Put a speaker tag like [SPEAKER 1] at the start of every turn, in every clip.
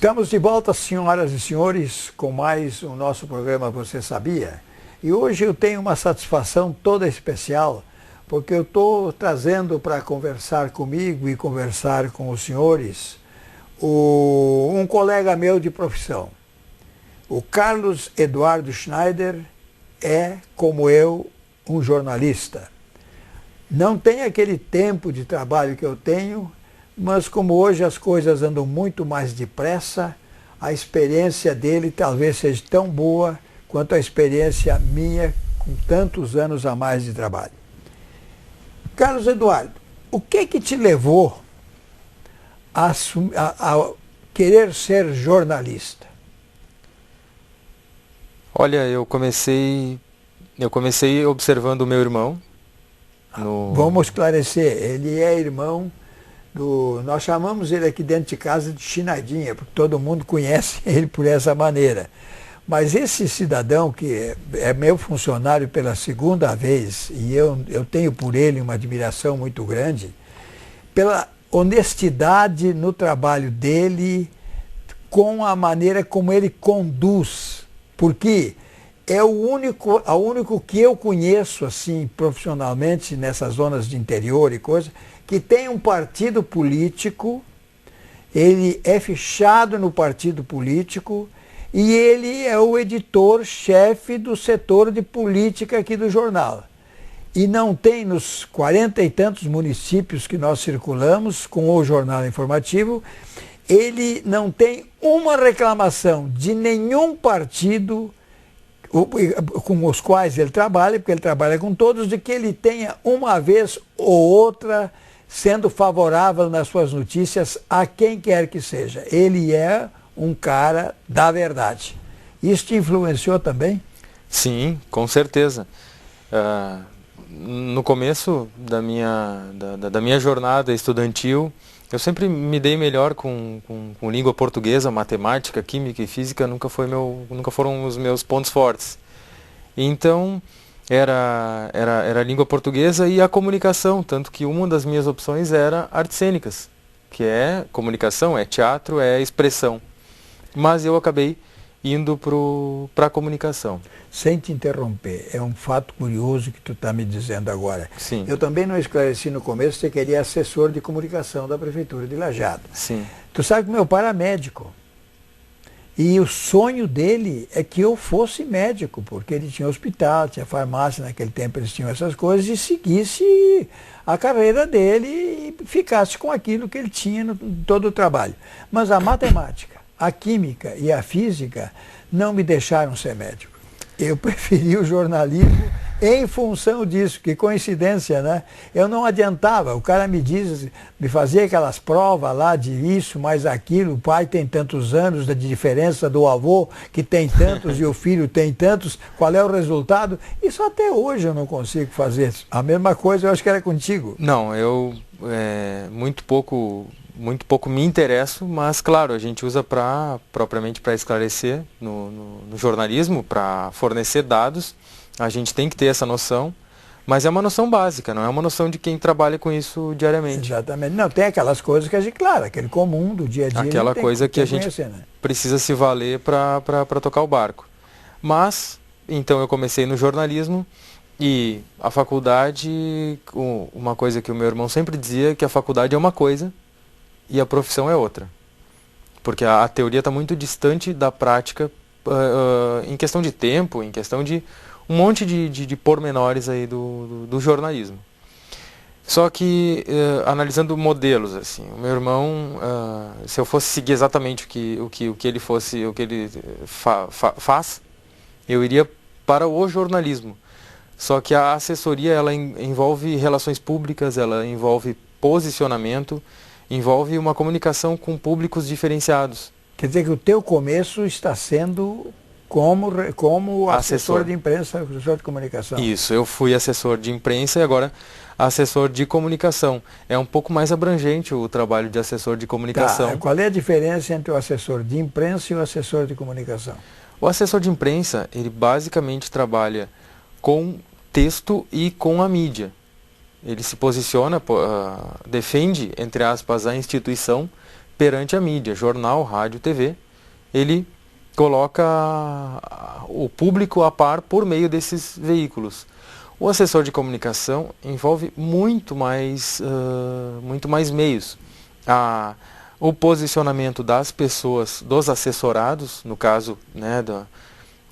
[SPEAKER 1] Estamos de volta, senhoras e senhores, com mais o nosso programa Você Sabia? E hoje eu tenho uma satisfação toda especial, porque eu estou trazendo para conversar comigo e conversar com os senhores um colega meu de profissão. O Carlos Eduardo Schneider é, como eu, um jornalista. Não tem aquele tempo de trabalho que eu tenho, mas como hoje as coisas andam muito mais depressa, a experiência dele talvez seja tão boa quanto a experiência minha com tantos anos a mais de trabalho. Carlos Eduardo, o que te levou a querer ser jornalista?
[SPEAKER 2] Olha, eu comecei observando o meu irmão.
[SPEAKER 1] Vamos esclarecer, ele é irmão nós chamamos ele aqui dentro de casa de Chinadinha, porque todo mundo conhece ele por essa maneira. Mas esse cidadão, que é meu funcionário pela segunda vez, e eu tenho por ele uma admiração muito grande, pela honestidade no trabalho dele, com a maneira como ele conduz, porque é o único que eu conheço assim profissionalmente nessas zonas de interior e coisa, que tem um partido político, ele é fichado no partido político e ele é o editor-chefe do setor de política aqui do jornal. E não tem nos 40 e tantos municípios que nós circulamos com o jornal informativo, ele não tem uma reclamação de nenhum partido com os quais ele trabalha, porque ele trabalha com todos, de que ele tenha uma vez ou outra sendo favorável nas suas notícias a quem quer que seja. Ele é um cara da verdade. Isso te influenciou também?
[SPEAKER 2] Sim, com certeza. No começo da minha jornada estudantil, eu sempre me dei melhor com língua portuguesa, matemática, química e física, nunca foram os meus pontos fortes. Então, era a língua portuguesa e a comunicação, tanto que uma das minhas opções era artes cênicas, que é comunicação, é teatro, é expressão. Mas eu acabei indo para a comunicação.
[SPEAKER 1] Sem te interromper, é um fato curioso que tu está me dizendo agora.
[SPEAKER 2] Sim.
[SPEAKER 1] Eu também não esclareci no começo, você queria assessor de comunicação da Prefeitura de Lajeado.
[SPEAKER 2] Sim.
[SPEAKER 1] Tu sabe que meu pai era médico. E o sonho dele é que eu fosse médico, porque ele tinha hospital, tinha farmácia, naquele tempo eles tinham essas coisas, e seguisse a carreira dele e ficasse com aquilo que ele tinha no todo o trabalho. Mas a matemática, a química e a física não me deixaram ser médico. Eu preferi o jornalismo em função disso, que coincidência, né? Eu não adiantava, o cara me fazia aquelas provas lá de isso, mais aquilo, o pai tem tantos anos de diferença do avô, que tem tantos e o filho tem tantos, qual é o resultado? Isso até hoje eu não consigo fazer. A mesma coisa eu acho que era contigo.
[SPEAKER 2] Não, eu muito pouco me interesso, mas claro, a gente usa propriamente para esclarecer no jornalismo, para fornecer dados. A gente tem que ter essa noção, mas é uma noção básica, não é uma noção de quem trabalha com isso diariamente.
[SPEAKER 1] Exatamente. Não, tem aquelas coisas que a gente, claro, aquele comum do dia a dia.
[SPEAKER 2] Aquela coisa que a gente precisa se valer para tocar o barco. Mas, então eu comecei no jornalismo e a faculdade, uma coisa que o meu irmão sempre dizia, que a faculdade é uma coisa e a profissão é outra. Porque a teoria está muito distante da prática em questão de tempo, em questão de um monte de pormenores aí do jornalismo. Só que, analisando modelos, assim, o meu irmão, se eu fosse seguir exatamente o que ele faz, eu iria para o jornalismo. Só que a assessoria, ela envolve relações públicas, ela envolve posicionamento, envolve uma comunicação com públicos diferenciados.
[SPEAKER 1] Quer dizer que o teu começo está sendo como assessor de imprensa, assessor de comunicação.
[SPEAKER 2] Isso, eu fui assessor de imprensa e agora assessor de comunicação. É um pouco mais abrangente o trabalho de assessor de comunicação.
[SPEAKER 1] Tá. Qual é a diferença entre o assessor de imprensa e o assessor de comunicação?
[SPEAKER 2] O assessor de imprensa, ele basicamente trabalha com texto e com a mídia. Ele se posiciona, defende, entre aspas, a instituição perante a mídia, jornal, rádio, TV, ele coloca o público a par por meio desses veículos. O assessor de comunicação envolve muito mais meios. O posicionamento das pessoas, dos assessorados, no caso, né,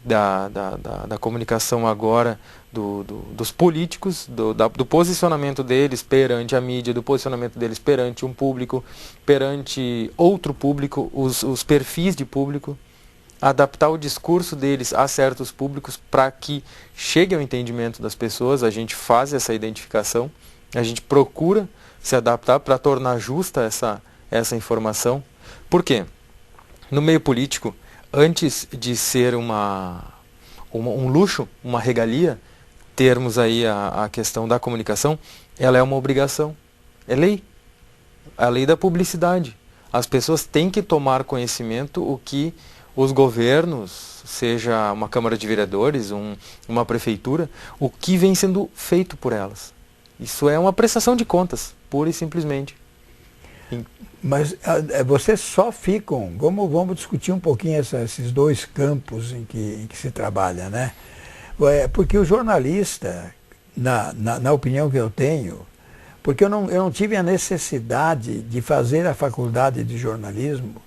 [SPEAKER 2] da comunicação agora, dos políticos, do posicionamento deles perante a mídia, do posicionamento deles perante um público, perante outro público, os perfis de público, adaptar o discurso deles a certos públicos para que chegue ao entendimento das pessoas. A gente faz essa identificação, a gente procura se adaptar para tornar justa essa informação. Por quê? No meio político, antes de ser um luxo, uma regalia, termos aí a questão da comunicação, ela é uma obrigação, é lei, a lei da publicidade. As pessoas têm que tomar conhecimento o que os governos, seja uma Câmara de Vereadores, uma prefeitura, o que vem sendo feito por elas. Isso é uma prestação de contas, pura e simplesmente.
[SPEAKER 1] Mas vocês só ficam, vamos discutir um pouquinho esses dois campos em que se trabalha, né? Porque o jornalista, na opinião que eu tenho, porque eu não tive a necessidade de fazer a faculdade de jornalismo,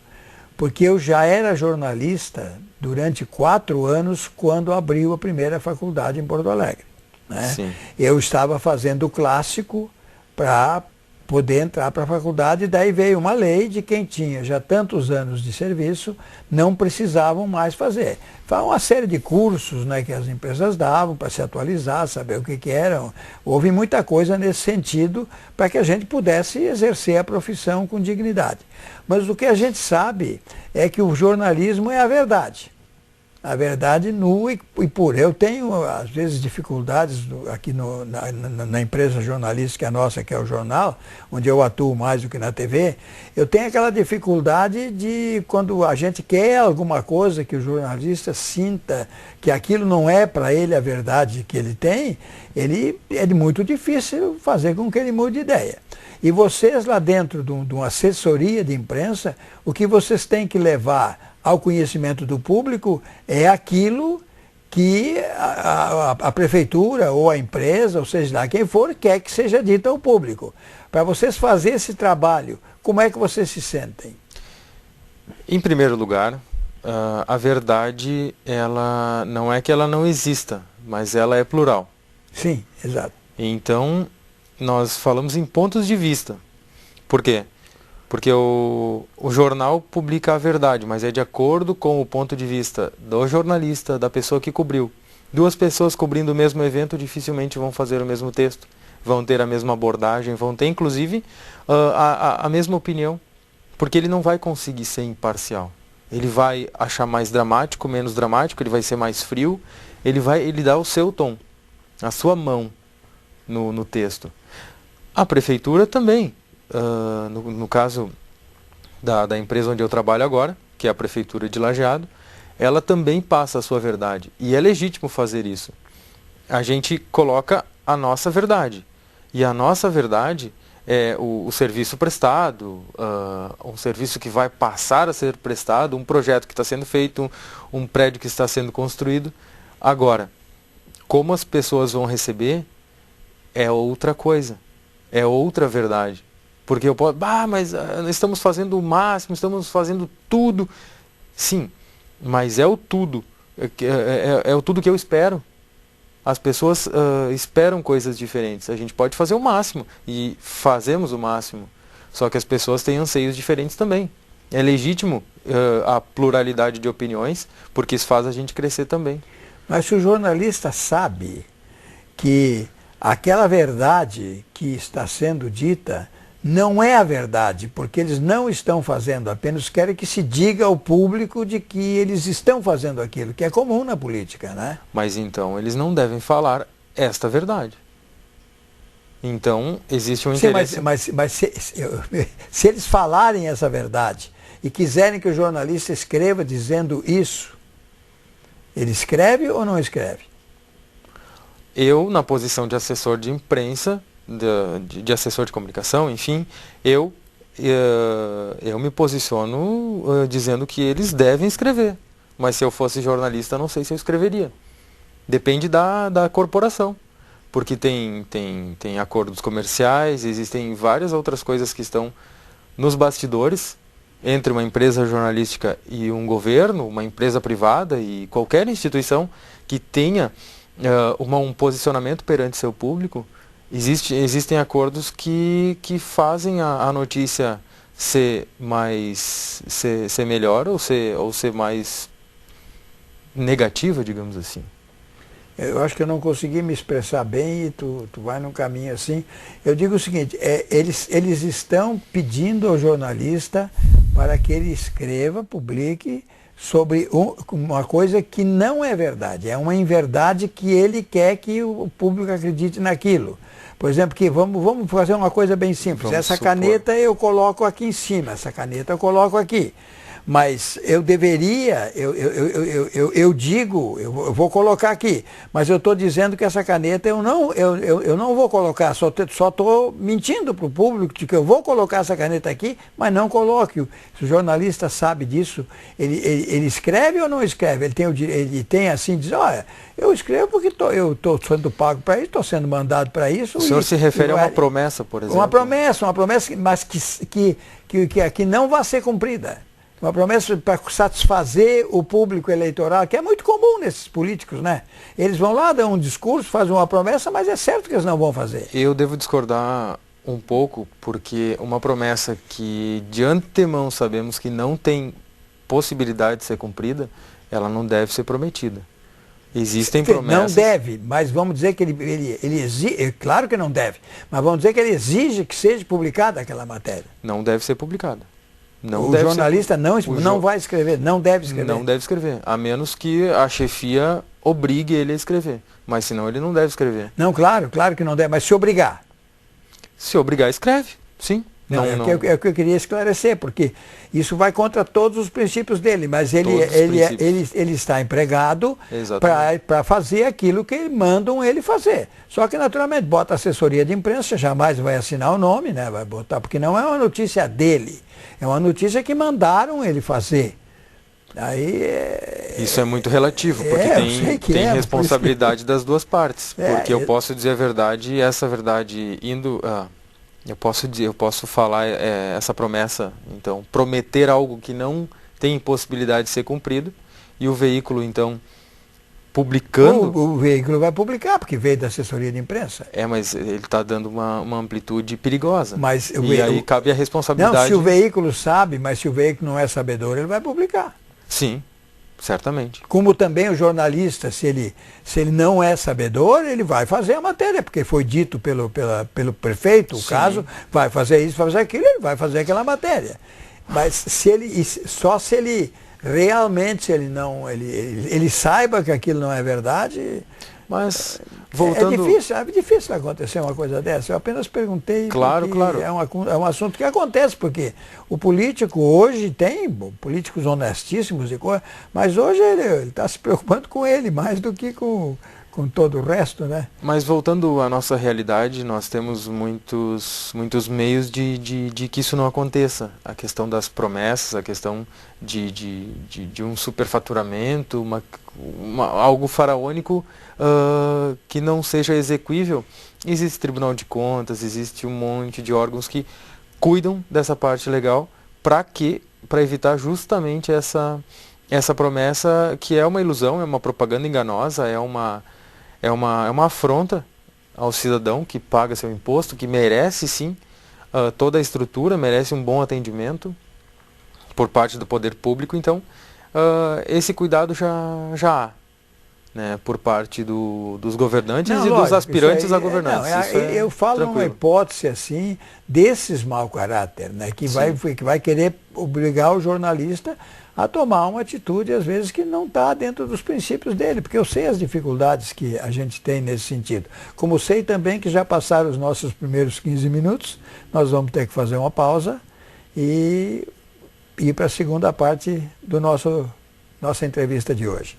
[SPEAKER 1] porque eu já era jornalista durante 4 anos quando abriu a primeira faculdade em Porto Alegre, né?
[SPEAKER 2] Sim.
[SPEAKER 1] Eu estava fazendo o clássico para poder entrar para a faculdade, e daí veio uma lei de quem tinha já tantos anos de serviço, não precisavam mais fazer. Foi uma série de cursos, né, que as empresas davam para se atualizar, saber o que eram. Houve muita coisa nesse sentido para que a gente pudesse exercer a profissão com dignidade. Mas o que a gente sabe é que o jornalismo é a verdade. A verdade nua e pura. Eu tenho, às vezes, dificuldades aqui na empresa jornalística nossa, que é o jornal, onde eu atuo mais do que na TV. Eu tenho aquela dificuldade de, quando a gente quer alguma coisa, que o jornalista sinta que aquilo não é para ele a verdade que ele tem, é muito difícil fazer com que ele mude de ideia. E vocês lá dentro de uma assessoria de imprensa, o que vocês têm que levar ao conhecimento do público é aquilo que a prefeitura ou a empresa, ou seja lá quem for, quer que seja dito ao público. Para vocês fazerem esse trabalho, como é que vocês se sentem?
[SPEAKER 2] Em primeiro lugar, a verdade, ela não é que ela não exista, mas ela é plural.
[SPEAKER 1] Sim, exato.
[SPEAKER 2] Então, nós falamos em pontos de vista. Por quê? Porque o jornal publica a verdade, mas é de acordo com o ponto de vista do jornalista, da pessoa que cobriu. 2 pessoas cobrindo o mesmo evento dificilmente vão fazer o mesmo texto, vão ter a mesma abordagem, vão ter inclusive a mesma opinião, porque ele não vai conseguir ser imparcial. Ele vai achar mais dramático, menos dramático, ele vai ser mais frio, ele dá o seu tom, a sua mão no texto. A prefeitura também. No caso da empresa onde eu trabalho agora, que é a Prefeitura de Lajeado, ela também passa a sua verdade. E é legítimo fazer isso. A gente coloca a nossa verdade. E a nossa verdade é o serviço prestado, um serviço que vai passar a ser prestado, um projeto que está sendo feito, um prédio que está sendo construído. Agora, como as pessoas vão receber é outra coisa, é outra verdade. Porque eu posso, mas estamos fazendo o máximo, estamos fazendo tudo. Sim, mas é o tudo. É o tudo que eu espero. As pessoas esperam coisas diferentes. A gente pode fazer o máximo e fazemos o máximo. Só que as pessoas têm anseios diferentes também. É legítimo a pluralidade de opiniões, porque isso faz a gente crescer também.
[SPEAKER 1] Mas se o jornalista sabe que aquela verdade que está sendo dita não é a verdade, porque eles não estão fazendo, apenas querem que se diga ao público de que eles estão fazendo aquilo, que é comum na política, né?
[SPEAKER 2] Mas então eles não devem falar esta verdade. Então existe um interesse...
[SPEAKER 1] Sim, mas se eles falarem essa verdade e quiserem que o jornalista escreva dizendo isso, ele escreve ou não escreve?
[SPEAKER 2] Eu, na posição de assessor de imprensa, de assessor de comunicação, enfim, eu eu me posiciono dizendo que eles devem escrever. Mas se eu fosse jornalista, não sei se eu escreveria. Depende da corporação. Porque tem acordos comerciais, existem várias outras coisas que estão nos bastidores entre uma empresa jornalística e um governo, uma empresa privada e qualquer instituição que tenha um posicionamento perante seu público. Existem acordos que fazem a notícia ser melhor ou ser mais negativa, digamos assim.
[SPEAKER 1] Eu acho que eu não consegui me expressar bem e tu vai num caminho assim. Eu digo o seguinte, eles estão pedindo ao jornalista para que ele escreva, publique sobre uma coisa que não é verdade. É uma inverdade que ele quer que o público acredite naquilo. Por exemplo, que vamos fazer uma coisa bem simples. Essa caneta eu coloco aqui em cima, essa caneta eu coloco aqui. Mas eu deveria, eu digo, eu vou colocar aqui, mas eu estou dizendo que essa caneta eu não vou colocar, só estou mentindo para o público de que eu vou colocar essa caneta aqui, mas não coloque. Se o jornalista sabe disso, ele escreve ou não escreve? Ele tem assim, diz, olha, eu escrevo porque eu estou sendo pago para isso, estou sendo mandado para isso.
[SPEAKER 2] O senhor se refere a uma promessa, por exemplo?
[SPEAKER 1] Uma promessa, mas que não vai ser cumprida. Uma promessa para satisfazer o público eleitoral, que é muito comum nesses políticos, né? Eles vão lá, dão um discurso, fazem uma promessa, mas é certo que eles não vão fazer.
[SPEAKER 2] Eu devo discordar um pouco, porque uma promessa que de antemão sabemos que não tem possibilidade de ser cumprida, ela não deve ser prometida. Existem promessas...
[SPEAKER 1] Não deve, mas vamos dizer que ele exige, claro que não deve, mas vamos dizer que ele exige que seja publicada aquela matéria.
[SPEAKER 2] Não deve ser publicada.
[SPEAKER 1] O jornalista não vai escrever, não deve escrever.
[SPEAKER 2] Não deve escrever, a menos que a chefia obrigue ele a escrever. Mas senão ele não deve escrever.
[SPEAKER 1] Não, claro que não deve, mas se obrigar.
[SPEAKER 2] Se obrigar, escreve, sim.
[SPEAKER 1] É o que eu queria esclarecer, porque isso vai contra todos os princípios dele, mas ele está empregado para fazer aquilo que mandam ele fazer. Só que, naturalmente, bota assessoria de imprensa, jamais vai assinar o nome, né? Vai botar, porque não é uma notícia dele, é uma notícia que mandaram ele fazer.
[SPEAKER 2] Isso é muito relativo, porque tem responsabilidade das duas partes. Porque eu posso dizer a verdade e essa verdade indo... Eu posso falar essa promessa, então, prometer algo que não tem possibilidade de ser cumprido, e o veículo, então, publicando...
[SPEAKER 1] O veículo vai publicar, porque veio da assessoria de imprensa.
[SPEAKER 2] Mas ele está dando uma amplitude perigosa.
[SPEAKER 1] Mas
[SPEAKER 2] aí cabe a responsabilidade...
[SPEAKER 1] Não, se o veículo sabe, mas se o veículo não é sabedor, ele vai publicar.
[SPEAKER 2] Sim. Certamente.
[SPEAKER 1] Como também o jornalista, se ele não é sabedor, ele vai fazer a matéria, porque foi dito pelo prefeito, o caso, vai fazer isso, vai fazer aquilo, ele vai fazer aquela matéria. Mas se ele realmente, se ele saiba que aquilo não é verdade...
[SPEAKER 2] Mas, voltando...
[SPEAKER 1] É difícil acontecer uma coisa dessa. Eu apenas perguntei.
[SPEAKER 2] Claro.
[SPEAKER 1] É um assunto que acontece, porque o político hoje tem políticos honestíssimos, mas hoje ele está se preocupando com ele mais do que com todo o resto, né?
[SPEAKER 2] Mas voltando à nossa realidade, nós temos muitos meios de que isso não aconteça. A questão das promessas, a questão de um superfaturamento, algo faraônico que não seja exequível. Existe Tribunal de Contas, existe um monte de órgãos que cuidam dessa parte legal para evitar justamente essa promessa que é uma ilusão, é uma propaganda enganosa, é uma afronta ao cidadão que paga seu imposto, que merece sim toda a estrutura, merece um bom atendimento por parte do poder público. Então, esse cuidado já há, né, por parte dos governantes e dos aspirantes a governantes.
[SPEAKER 1] Eu falo numa hipótese assim, desses mau caráter, né, que vai querer obrigar o jornalista a tomar uma atitude, às vezes, que não está dentro dos princípios dele, porque eu sei as dificuldades que a gente tem nesse sentido. Como sei também que já passaram os nossos primeiros 15 minutos, nós vamos ter que fazer uma pausa e ir para a segunda parte do nossa entrevista de hoje.